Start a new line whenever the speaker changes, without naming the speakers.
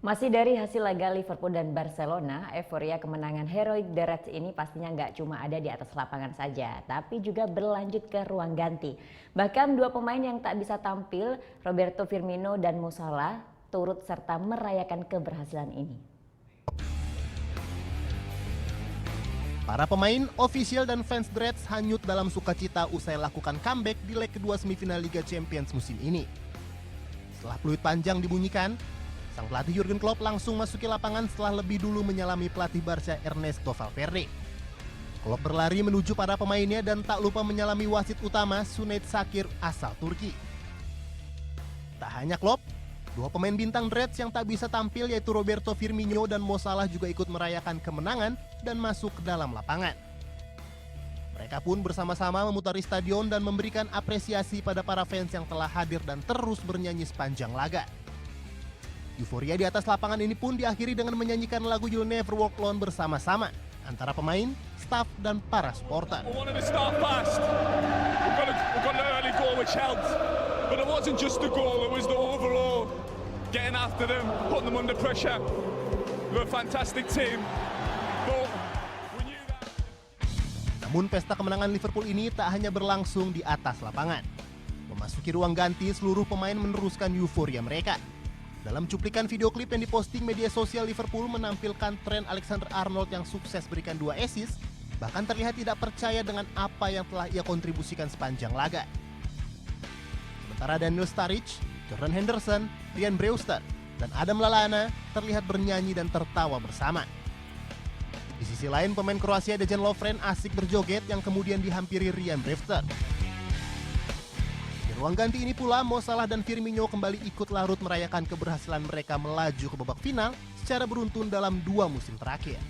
Masih dari hasil laga Liverpool dan Barcelona, euforia kemenangan heroik The Reds ini pastinya nggak cuma ada di atas lapangan saja, tapi juga berlanjut ke ruang ganti. Bahkan dua pemain yang tak bisa tampil, Roberto Firmino dan Mo Salah, turut serta merayakan keberhasilan ini.
Para pemain, ofisial dan fans The Reds hanyut dalam sukacita usai lakukan comeback di leg kedua semifinal Liga Champions musim ini. Setelah peluit panjang dibunyikan, sang pelatih Jurgen Klopp langsung masuki lapangan setelah lebih dulu menyalami pelatih Barca Ernesto Valverde. Klopp berlari menuju para pemainnya dan tak lupa menyalami wasit utama Cüneyt Çakır asal Turki. Tak hanya Klopp, dua pemain bintang The Reds yang tak bisa tampil yaitu Roberto Firmino dan Mo Salah juga ikut merayakan kemenangan dan masuk ke dalam lapangan. Mereka pun bersama-sama memutari stadion dan memberikan apresiasi pada para fans yang telah hadir dan terus bernyanyi sepanjang laga. Euforia di atas lapangan ini pun diakhiri dengan menyanyikan lagu You'll Never Walk Alone bersama-sama antara pemain, staf, dan para supporter. Namun pesta kemenangan Liverpool ini tak hanya berlangsung di atas lapangan. Memasuki ruang ganti, seluruh pemain meneruskan euforia mereka. Dalam cuplikan video klip yang diposting media sosial, Liverpool menampilkan Trent Alexander-Arnold yang sukses berikan 2 assist, bahkan terlihat tidak percaya dengan apa yang telah ia kontribusikan sepanjang laga. Sementara Daniel Sturridge, Jordan Henderson, Ryan Brewster, dan Adam Lallana terlihat bernyanyi dan tertawa bersama. Di sisi lain, pemain Kroasia Dejan Lovren asik berjoget yang kemudian dihampiri Ryan Brewster. Di ruang ganti ini pula, Mo Salah dan Firmino kembali ikut larut merayakan keberhasilan mereka melaju ke babak final secara beruntun dalam 2 musim terakhir.